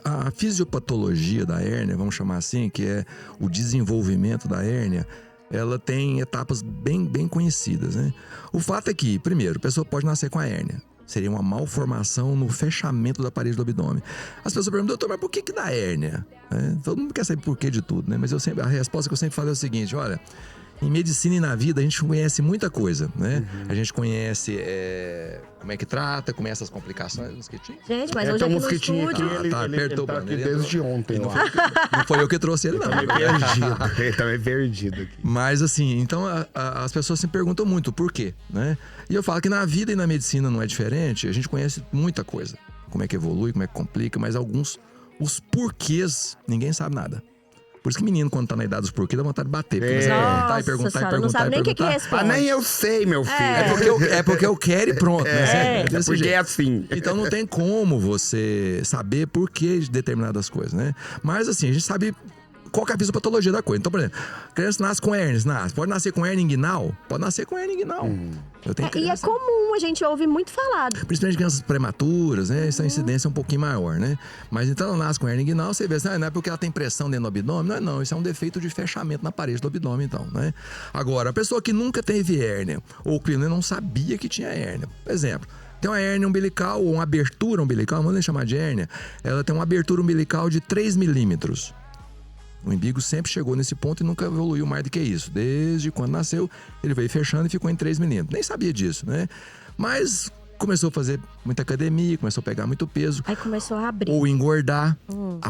a fisiopatologia da hérnia, vamos chamar assim, que é o desenvolvimento da hérnia, ela tem etapas bem conhecidas, né? O fato é que, primeiro, a pessoa pode nascer com a hérnia. Seria uma malformação no fechamento da parede do abdômen. As pessoas perguntam, doutor, mas por que dá hérnia? Todo mundo quer saber por que de tudo, né? Mas a resposta que eu sempre falo é o seguinte, olha... Em medicina e na vida, a gente conhece muita coisa, né? A gente conhece como é que trata, conhece as complicações do mosquitinho. Gente, mas hoje aqui no estúdio... Ele tá aqui desde ontem. Não foi eu que trouxe ele, não. Ele tá meio perdido aqui. Mas assim, então as pessoas se perguntam muito por quê, né? E eu falo que na vida e na medicina não é diferente. A gente conhece muita coisa. Como é que evolui, como é que complica, mas os porquês, ninguém sabe nada. Por isso que menino, quando tá na idade dos porquês, dá vontade de bater. Porque você perguntar e perguntar e perguntar não sabe e nem o que perguntar. responde. Nem eu sei, meu filho. É porque eu quero e pronto. Né? Desse porque jeito. é assim. Então não tem como você saber por que de determinadas coisas, né? Mas assim, a gente sabe qual que é a fisiopatologia da coisa. Então, por exemplo, criança nasce com hérnias, pode nascer com hérnia inguinal? Pode nascer com hérnia inguinal. Eu tenho E é criança... comum, a gente ouve muito falar. Principalmente crianças prematuras, né? Essa incidência é um pouquinho maior, né? Mas então ela nasce com hérnia inguinal, você vê assim, não é porque ela tem pressão dentro do abdômen. Não, isso é um defeito de fechamento na parede do abdômen, então, né? Agora, a pessoa que nunca teve hérnia, ou que não sabia que tinha hérnia, por exemplo, tem uma hérnia umbilical ou uma abertura umbilical, vamos nem chamar de hérnia, ela tem uma abertura umbilical de 3 milímetros. O umbigo sempre chegou nesse ponto e nunca evoluiu mais do que isso. Desde quando nasceu, ele veio fechando e ficou em 3 milímetros. Nem sabia disso, né? Mas começou a fazer muita academia, começou a pegar muito peso. Aí começou a abrir. Ou engordar.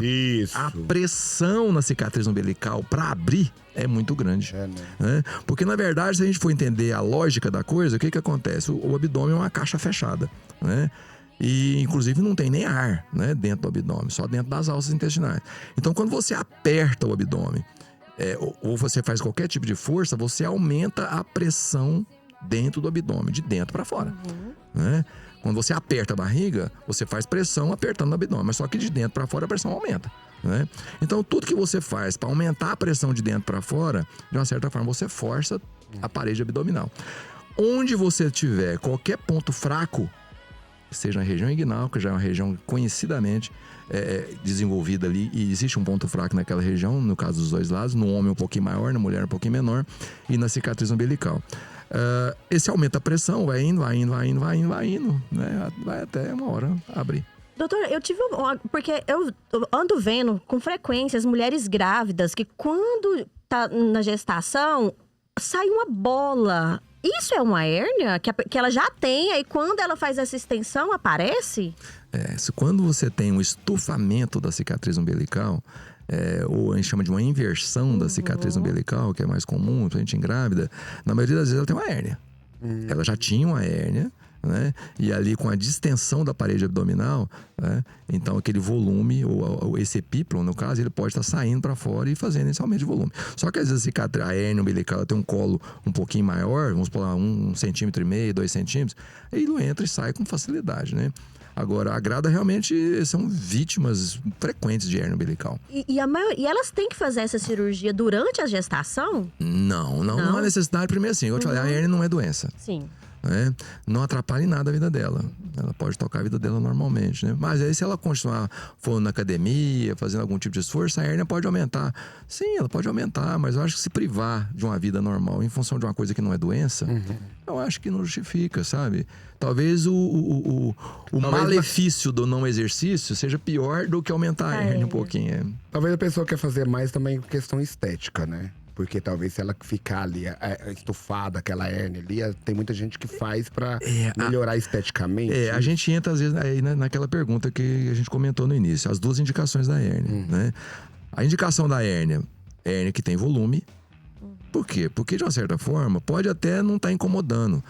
Isso. A pressão na cicatriz umbilical para abrir é muito grande. Né? Porque, na verdade, se a gente for entender a lógica da coisa, o que acontece? O abdômen é uma caixa fechada, né? E, inclusive, não tem nem ar, né, dentro do abdômen, só dentro das alças intestinais. Então, quando você aperta o abdômen, ou você faz qualquer tipo de força, você aumenta a pressão dentro do abdômen, de dentro para fora. Né? Quando você aperta a barriga, você faz pressão apertando o abdômen, mas só que de dentro para fora a pressão aumenta. Né? Então, tudo que você faz para aumentar a pressão de dentro para fora, de uma certa forma, você força a parede abdominal. Onde você tiver qualquer ponto fraco, seja na região inguinal, que já é uma região conhecidamente desenvolvida ali, e existe um ponto fraco naquela região, no caso dos dois lados, no homem um pouquinho maior, na mulher um pouquinho menor, e na cicatriz umbilical. Esse aumenta a pressão, vai indo, né? Vai até uma hora abrir. Doutor, eu tive porque eu ando vendo com frequência as mulheres grávidas que quando tá na gestação, sai uma bola. Isso é uma hérnia que ela já tem, aí quando ela faz essa extensão, aparece? Quando você tem um estufamento da cicatriz umbilical, ou a gente chama de uma inversão da cicatriz umbilical, que é mais comum, a gente engravida, na maioria das vezes ela tem uma hérnia. Ela já tinha uma hérnia, né? E ali com a distensão da parede abdominal, né? Então aquele volume, ou esse epíplon, no caso, ele pode estar saindo para fora e fazendo esse aumento de volume. Só que às vezes a hérnia umbilical ela tem um colo um pouquinho maior, vamos por lá, 1,5 cm, 2 centímetros, aí ele entra e sai com facilidade, né? Agora, a grávida realmente são vítimas frequentes de hérnia umbilical. E elas têm que fazer essa cirurgia durante a gestação? Não há necessidade. Primeiro assim, eu te falei, a hérnia não é doença. Sim. Né? Não atrapalha em nada a vida dela. Ela pode tocar a vida dela normalmente, né? Mas aí se ela continuar for na academia, fazendo algum tipo de esforço, a hérnia pode aumentar. Sim, ela pode aumentar, mas eu acho que se privar de uma vida normal em função de uma coisa que não é doença, eu acho que não justifica, sabe? Talvez o malefício do não exercício seja pior do que aumentar a hérnia um pouquinho. Talvez a pessoa quer fazer mais também questão estética, né? Porque talvez se ela ficar ali estufada, aquela hérnia ali, tem muita gente que faz pra melhorar esteticamente. A gente entra às vezes aí naquela pergunta que a gente comentou no início, as duas indicações da hérnia, né? A indicação da hérnia que tem volume. Por quê? Porque de uma certa forma pode até não estar incomodando,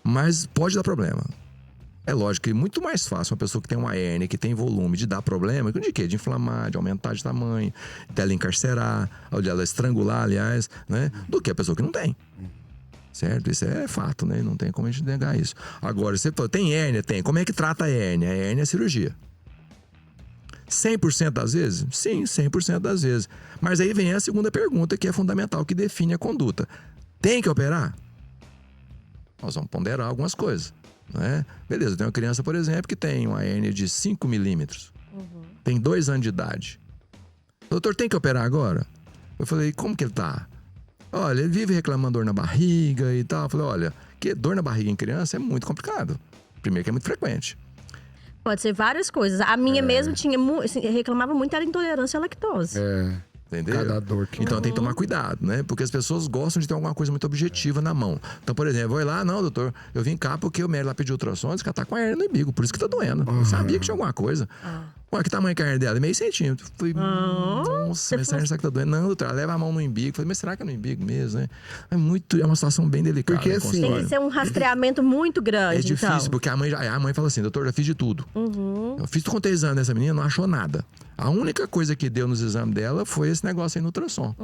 mas pode dar problema. É lógico que é muito mais fácil uma pessoa que tem uma hérnia, que tem volume, de dar problema, de quê? De inflamar, de aumentar de tamanho, dela encarcerar, ou de ela estrangular, aliás, né? Do que a pessoa que não tem. Certo? Isso é fato, né? Não tem como a gente negar isso. Agora, você falou, tem hérnia? Tem. Como é que trata a hérnia? A hérnia é cirurgia. 100% das vezes? Sim, 100% das vezes. Mas aí vem a segunda pergunta, que é fundamental, que define a conduta. Tem que operar? Nós vamos ponderar algumas coisas. Né? Beleza, tem uma criança, por exemplo, que tem uma hérnia de 5 milímetros. Tem 2 anos de idade. Doutor, tem que operar agora? Eu falei, como que ele tá? Olha, ele vive reclamando dor na barriga e tal. Eu falei, olha, que dor na barriga em criança é muito complicado. Primeiro que é muito frequente. Pode ser várias coisas. A minha mesmo reclamava muito da intolerância à lactose. Entendeu? Cada dor que... Então tem que tomar cuidado, né? Porque as pessoas gostam de ter alguma coisa muito objetiva na mão. Então, por exemplo, eu vou lá, não, doutor, eu vim cá porque o médico lá pediu ultrassom, disse que ela tá com a hérnia no umbigo, por isso que tá doendo. Eu sabia que tinha alguma coisa. Ué, que tamanho que é a hernia dela? Meio centímetro. Falei, nossa, mas essa hernia será que tá doendo? Não, doutora, leva a mão no umbigo. Falei, mas será que é no umbigo mesmo, né? É uma situação bem delicada. Porque assim, Tem que ser um rastreamento muito grande, é difícil, então. porque a mãe fala assim, doutor, já fiz de tudo. Eu fiz tudo quanto é exame dessa menina, não achou nada. A única coisa que deu nos exames dela foi esse negócio aí no ultrassom.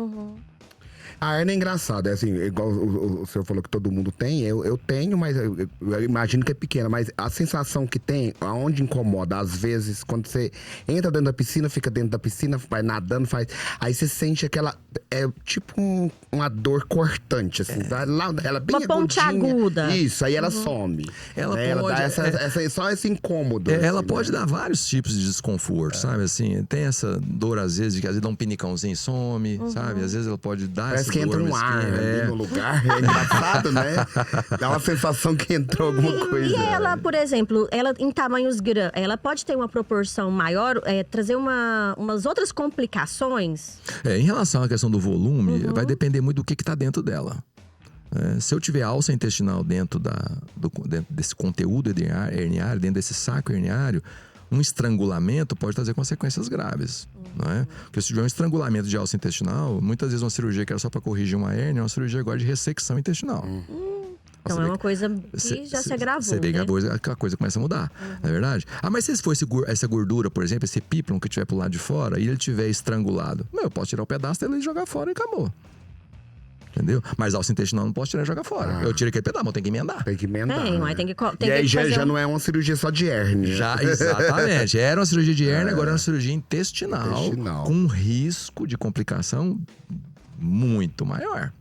a hernia é engraçada, é assim, igual o senhor falou que todo mundo tem, eu tenho, mas eu imagino que é pequena, mas a sensação que tem, aonde incomoda, às vezes, quando você entra dentro da piscina, fica dentro da piscina, vai nadando, aí você sente aquela, é tipo uma dor cortante, assim, ela bem uma ponte agudinha. aguda. Isso, aí ela some. Ela né? pode, Ela dá só esse incômodo. Ela assim, pode né? dar vários tipos de desconforto, sabe? Assim, tem essa dor, às vezes, que às vezes dá um pinicãozinho e some, sabe? Às vezes ela pode dar Parece essa que entra dor um ar mesquinha, ali no lugar, é engraçado, né? Dá uma sensação que entrou alguma coisa. E ela, por exemplo, ela em tamanhos grandes, ela pode ter uma proporção maior, trazer umas outras complicações? Em relação à questão do volume, vai depender muito do que está dentro dela. Se eu tiver alça intestinal dentro desse conteúdo herniário, dentro desse saco herniário, um estrangulamento pode trazer consequências graves. Não é? Porque se tiver um estrangulamento de alça intestinal, muitas vezes uma cirurgia que era só para corrigir uma hérnia, é uma cirurgia agora de ressecção intestinal. Então é uma coisa que já se agravou. Você vê que a coisa começa a mudar, não é verdade? Mas se for essa gordura, por exemplo, esse píplon que estiver pro lado de fora e ele estiver estrangulado, eu posso tirar o pedaço dele e jogar fora e acabou. Entendeu? Mas alça intestinal não posso tirar e jogar fora. Eu tiro aquele pedaço, mas tem que emendar. Tem que emendar. Tem que e aí já não é uma cirurgia só de hérnia. Já, exatamente. Era uma cirurgia de hérnia, agora é uma cirurgia intestinal. Com um risco de complicação muito maior.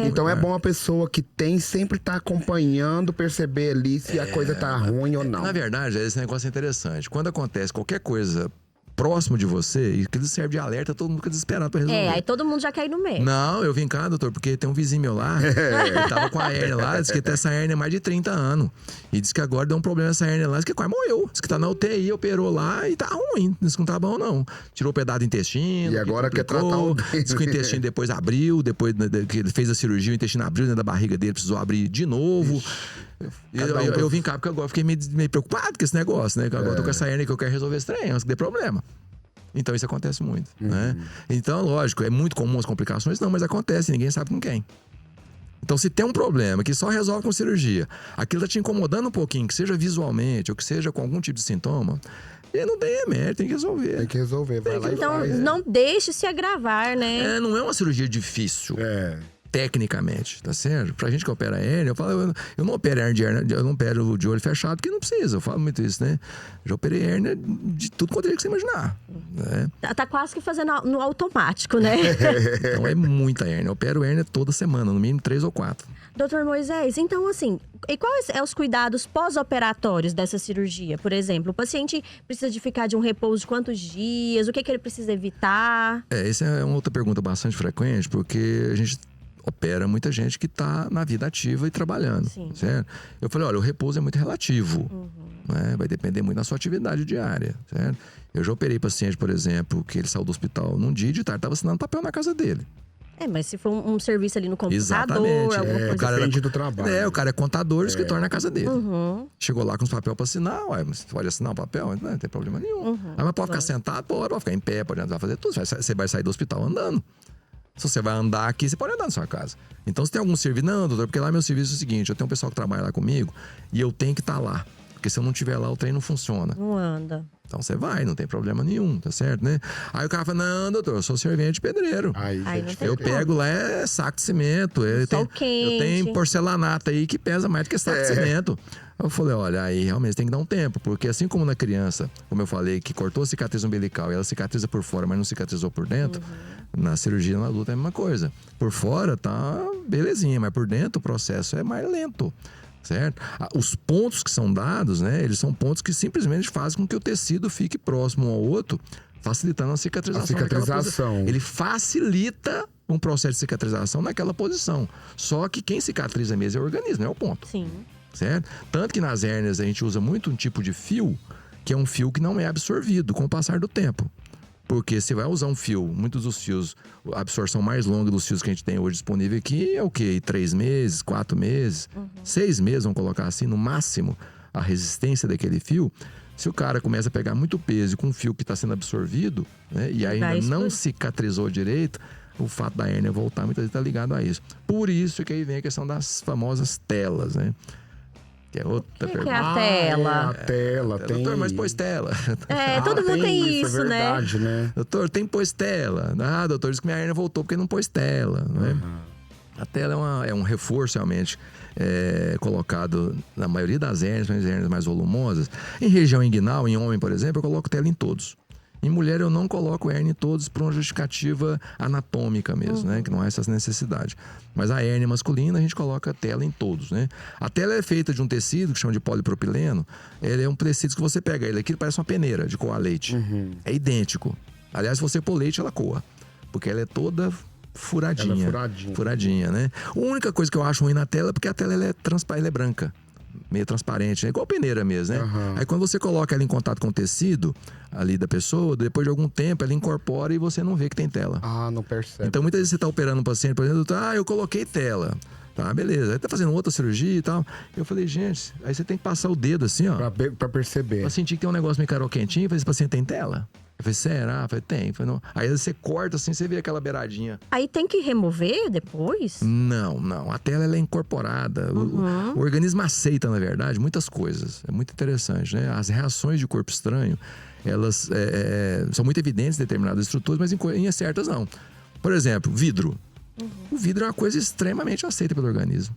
Então é bom a pessoa que tem sempre estar acompanhando, perceber ali se a coisa tá ruim ou não. Na verdade, esse negócio é interessante. Quando acontece qualquer coisa próximo de você, e que serve de alerta, todo mundo fica desesperado pra resolver. Aí todo mundo já cai no meio. Não, eu vim cá, doutor, porque tem um vizinho meu lá, ele tava com a hérnia lá, disse que tem essa hérnia há mais de 30 anos. E disse que agora deu um problema nessa hérnia lá, disse que quase morreu. Disse que tá na UTI, operou lá e tá ruim. Disse que não tá bom, não. Tirou o pedaço do intestino. E agora quer tratar o... Disse que o intestino depois abriu, depois que ele fez a cirurgia, o intestino abriu dentro da barriga dele, precisou abrir de novo. Eu vim cá porque agora fiquei meio preocupado com esse negócio, né? Agora eu tô com essa hérnia que eu quero resolver esse trem, antes que dê problema. Então isso acontece muito, né? Então, lógico, é muito comum as complicações? Não, mas acontece, ninguém sabe com quem. Então, se tem um problema que só resolve com cirurgia, aquilo tá te incomodando um pouquinho, que seja visualmente ou que seja com algum tipo de sintoma, e não tem remédio, tem que resolver. Tem que resolver, vai lá então, e faz. não deixe se agravar, né? Não é uma cirurgia difícil. Tecnicamente, tá certo? Pra gente que opera hérnia, eu falo, eu não opero hérnia de hérnia, eu não opero de olho fechado, porque não precisa, eu falo muito isso, né? Já operei hérnia de tudo quanto é que você imaginar. Né? Tá quase que fazendo no automático, né? Então é muita hérnia, eu opero hérnia toda semana, no mínimo 3 ou 4. Doutor Moisés, então assim, e quais são os cuidados pós-operatórios dessa cirurgia? Por exemplo, o paciente precisa de ficar de um repouso de quantos dias? O que ele precisa evitar? Essa é uma outra pergunta bastante frequente, porque a gente opera muita gente que está na vida ativa e trabalhando, certo? Eu falei, olha, o repouso é muito relativo, né? Vai depender muito da sua atividade diária, certo? Eu já operei paciente, por exemplo, que ele saiu do hospital num dia de tarde, estava assinando papel na casa dele. Mas se for um serviço ali no computador, exatamente, alguma coisa... O cara depende do trabalho. O cara é contador do escritório na casa dele. Chegou lá com os papéis para assinar, mas você pode assinar o papel? Não tem problema nenhum. Mas pode ficar sentado, pode ficar em pé, pode andar, fazer tudo. Você vai sair do hospital andando. Se você vai andar aqui, você pode andar na sua casa. Então, se tem algum serviço... Não, doutor, porque lá meu serviço é o seguinte, eu tenho um pessoal que trabalha lá comigo e eu tenho que estar lá. Porque se eu não estiver lá, o trem não funciona. Não anda. Então, você vai, não tem problema nenhum, tá certo, né? Aí o cara fala, não, doutor, eu sou servente pedreiro. Eu pego lá, saco de cimento. Eu tenho porcelanato aí que pesa mais do que saco de cimento. Eu falei, olha, aí realmente tem que dar um tempo. Porque assim como na criança, como eu falei, que cortou a cicatriz umbilical e ela cicatriza por fora, mas não cicatrizou por dentro, na cirurgia na adulta é a mesma coisa. Por fora tá belezinha, mas por dentro o processo é mais lento. Certo? Os pontos que são dados, né? Eles são pontos que simplesmente fazem com que o tecido fique próximo um ao outro, facilitando a cicatrização. Ele facilita um processo de cicatrização naquela posição. Só que quem cicatriza mesmo é o organismo, é o ponto. Sim. Certo? Tanto que nas hérnias a gente usa muito um tipo de fio, que é um fio que não é absorvido com o passar do tempo. Porque você vai usar um fio, muitos dos fios, a absorção mais longa dos fios que a gente tem hoje disponível aqui é o quê? 3 meses, 4 meses, 6 meses, vamos colocar assim, no máximo, a resistência daquele fio. Se o cara começa a pegar muito peso com um fio que está sendo absorvido, né, e ainda não cicatrizou direito, o fato da hérnia voltar muitas vezes está ligado a isso. Por isso que aí vem a questão das famosas telas, né? Que é outra pergunta. Que é a tela? A tela, tem. Doutor, mas pôs tela. Todo mundo tem isso, é verdade, né? Doutor, tem pôs tela. Ah, doutor, disse que minha hérnia voltou porque não pôs tela, né? A tela é um reforço realmente colocado na maioria das hérnias, nas hérnias mais volumosas. Em região inguinal, em homem, por exemplo, eu coloco tela em todos. Em mulher, eu não coloco hérnia em todos por uma justificativa anatômica mesmo, né? Que não há essa necessidade. Mas a hérnia masculina, a gente coloca tela em todos, né? A tela é feita de um tecido que chama de polipropileno. Ele é um tecido que você pega ele aqui, parece uma peneira de coar leite. É idêntico. Aliás, se você pôr leite, ela coa. Porque ela é toda furadinha. Ela é furadinha, né? A única coisa que eu acho ruim na tela é porque a tela ela é transparente, ela é branca. Meio transparente, né? Igual peneira mesmo, né? Aí quando você coloca ela em contato com o tecido ali da pessoa, depois de algum tempo ela incorpora e você não vê que tem tela. Não percebe. Então muitas vezes você tá operando um paciente, por exemplo, eu coloquei tela. Tá, beleza. Aí tá fazendo outra cirurgia e tal. Eu falei, gente, aí você tem que passar o dedo assim, ó. Pra perceber. Pra sentir que tem um negócio meio caroquentinho. Eu falei, esse paciente tem tela? Eu falei, será? Eu falei, tem. Eu falei, não. Aí você corta assim, você vê aquela beiradinha. Aí tem que remover depois? Não. A tela ela é incorporada. O organismo aceita, na verdade, muitas coisas. É muito interessante, né? As reações de corpo estranho, elas são muito evidentes em determinadas estruturas, mas em certas não. Por exemplo, vidro. O vidro é uma coisa extremamente aceita pelo organismo.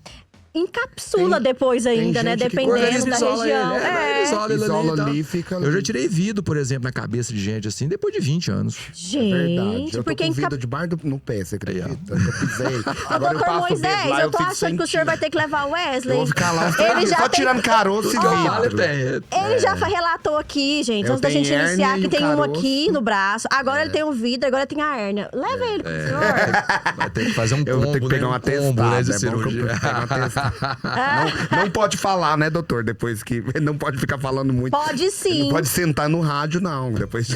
Encapsula depois ainda, né? Dependendo da região. Isola ali, fica ali. Eu já tirei vidro, por exemplo, na cabeça de gente assim, depois de 20 anos. Gente, verdade. Eu tô com vidro debaixo no pé, você acredita? Eu pisei. Agora eu Doutor passo o dedo Moisés, lá, eu tô fico achando que o senhor vai ter que levar o Wesley. Eu vou ficar lá Ele já só tirando caroço e vidro. Ele já relatou aqui, gente, Eu antes da gente tenho iniciar, hérnia que e tem o um caroço. aqui no braço. Agora ele tem um vidro, agora tem a hérnia. Leva ele pro senhor. Vai ter que fazer um combo, Eu vou ter que pegar né? uma combo, testada. né, de É bom que eu cirurgia. pegue uma testada. Não pode falar, né, doutor? Depois que... Não pode ficar falando muito. Pode sim. Não pode sentar no rádio, não. Depois...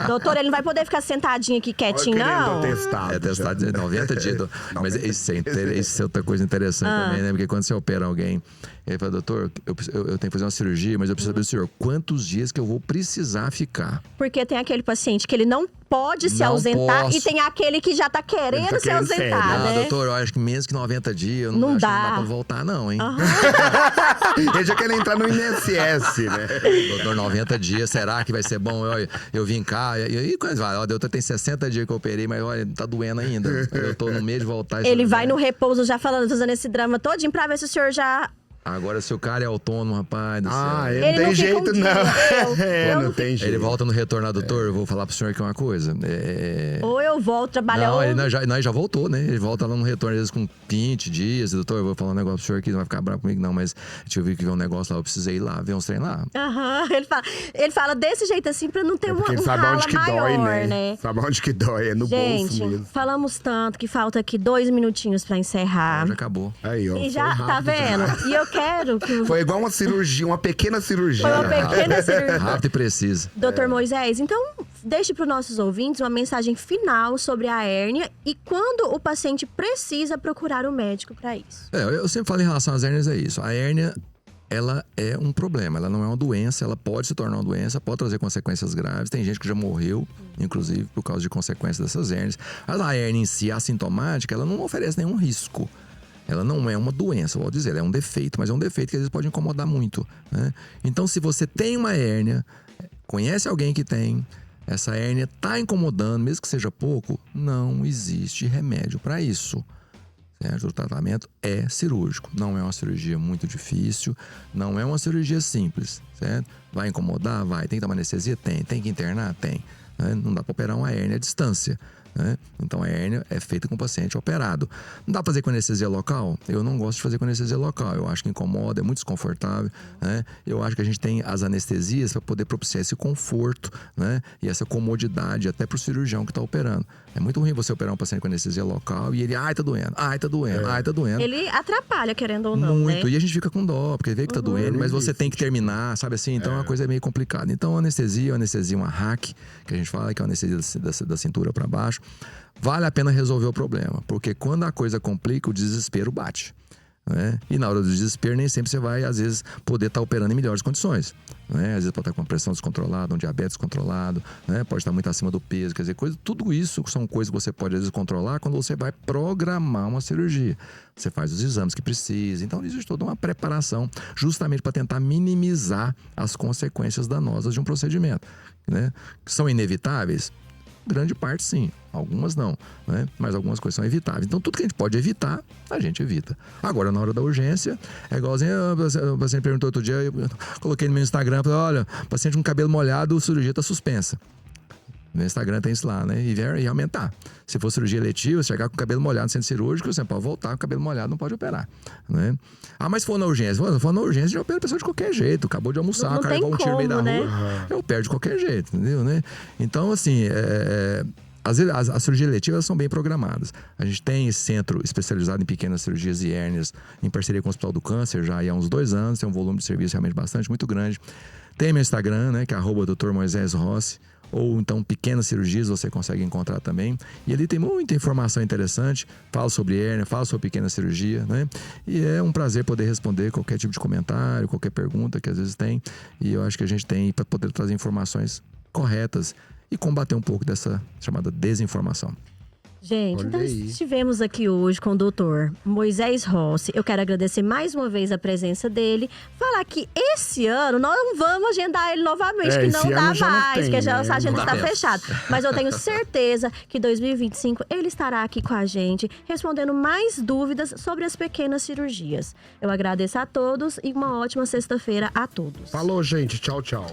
Doutor, ele não vai poder ficar sentadinho aqui quietinho, não? Testado. É 90 dias. Mas isso é outra coisa interessante também, né? Porque quando você opera alguém, ele fala, doutor, eu tenho que fazer uma cirurgia, mas eu preciso saber do senhor quantos dias que eu vou precisar ficar. Porque tem aquele paciente que ele não pode se ausentar e tem aquele que já tá querendo se ausentar, né? Doutor, eu acho que menos que 90 dias, eu não acho dá. que não dá pra voltar não, hein? Ele já quer entrar no INSS, né? Doutor, 90 dias, será que vai ser bom? Eu vim cá, e aí quando vai? Ó, doutor, tem 60 dias que eu operei, mas olha, tá doendo ainda. Eu tô no mês de voltar. Ele vai no repouso já falando, usando esse drama todinho pra ver se o senhor já... Agora, se o cara é autônomo, rapaz do céu. Ele não tem jeito, não. Não tem jeito. Ele volta no retorno, doutor, eu vou falar pro senhor aqui uma coisa. Ou eu volto trabalhar... Não, ele já voltou, né? Ele volta lá no retorno, às vezes com 20 dias. Doutor, eu vou falar um negócio pro senhor aqui, não vai ficar bravo comigo, não. Mas deixa eu ver que ver um negócio lá, eu precisei ir lá, ver uns trem lá. Ele fala desse jeito assim pra não ter porque ele um sabe rala onde que maior, dói, né? Sabe onde que dói, é no bolso mesmo. Falamos tanto que falta aqui 2 minutinhos pra encerrar. Já acabou. Aí, ó. E já, tá vendo? E eu quero que... Foi igual uma cirurgia, uma pequena cirurgia. Foi uma pequena cirurgia. Rápido e preciso. Doutor Moisés, então deixe para os nossos ouvintes uma mensagem final sobre a hérnia e quando o paciente precisa procurar o médico para isso. Eu sempre falo em relação às hérnias, é isso. A hérnia, ela é um problema, ela não é uma doença, ela pode se tornar uma doença, pode trazer consequências graves. Tem gente que já morreu, inclusive, por causa de consequências dessas hérnias. Mas a hérnia em si, assintomática, ela não oferece nenhum risco. Ela não é uma doença, vou dizer, ela é um defeito, mas é um defeito que às vezes pode incomodar muito, né? Então, se você tem uma hérnia, conhece alguém que tem, essa hérnia está incomodando, mesmo que seja pouco, não existe remédio para isso. Certo? O tratamento é cirúrgico, não é uma cirurgia muito difícil, não é uma cirurgia simples, certo? Vai incomodar? Vai. Tem que dar uma anestesia? Tem que internar? Tem. Né? Não dá para operar uma hérnia à distância. Né? Então a hérnia é feita com o paciente operado. Não dá pra fazer com anestesia local? Eu não gosto de fazer com anestesia local. Eu acho que incomoda, é muito desconfortável, né? Eu acho que a gente tem as anestesias para poder propiciar esse conforto, né? E essa comodidade até pro cirurgião que tá operando. É muito ruim você operar um paciente com anestesia local e ele, tá doendo, tá doendo. Ele atrapalha, querendo ou não, muito, né? E a gente fica com dó, porque vê que tá doendo, mas você tem que terminar, sabe assim? Então é uma coisa meio complicada. Então a anestesia, uma hack, que a gente fala que é a anestesia da cintura para baixo, vale a pena resolver o problema, porque quando a coisa complica, o desespero bate. né? E na hora do desespero, nem sempre você vai, às vezes, poder estar operando em melhores condições. Né? Às vezes pode estar com uma pressão descontrolada, um diabetes descontrolado, né? Pode estar muito acima do peso, quer dizer, tudo isso são coisas que você pode, às vezes, controlar quando você vai programar uma cirurgia. Você faz os exames que precisa. Então, existe toda uma preparação justamente para tentar minimizar as consequências danosas de um procedimento. Né? São inevitáveis? Grande parte sim, algumas não, né? Mas algumas coisas são evitáveis. Então tudo que a gente pode evitar, a gente evita. Agora, na hora da urgência, é igualzinho, o paciente perguntou outro dia, eu coloquei no meu Instagram, falei, olha, paciente com cabelo molhado, a cirurgia está suspensa. No Instagram tem isso lá, né? E aumentar. Se for cirurgia eletiva, se chegar com o cabelo molhado no centro cirúrgico, você pode voltar com o cabelo molhado, não pode operar, né? Ah, mas se for na urgência, se for na urgência, já opera a pessoa de qualquer jeito. Acabou de almoçar, não o cara tem levou um tiro no meio da como, rua, né? eu opero de qualquer jeito, entendeu, né? Então, assim, às vezes, as cirurgias eletivas são bem programadas. A gente tem centro especializado em pequenas cirurgias e hérnias, em parceria com o Hospital do Câncer, já há uns 2 anos, tem um volume de serviço realmente muito grande. Tem meu Instagram, né, que é @Dr. Moisés Rossi, ou então pequenas cirurgias você consegue encontrar também. E ali tem muita informação interessante, fala sobre hérnia, fala sobre pequena cirurgia, né? E é um prazer poder responder qualquer tipo de comentário, qualquer pergunta que às vezes tem. E eu acho que a gente tem para poder trazer informações corretas e combater um pouco dessa chamada desinformação. Gente, Olha então aí. estivemos aqui hoje com o doutor Moisés Rossi. Eu quero agradecer mais uma vez a presença dele. Falar que esse ano nós não vamos agendar ele novamente, que esse não dá ano já não mais, tem, que já né? essa agenda Não dá está mesmo. fechada. Mas eu tenho certeza que 2025 ele estará aqui com a gente, respondendo mais dúvidas sobre as pequenas cirurgias. Eu agradeço a todos e uma ótima sexta-feira a todos. Falou, gente. Tchau, tchau.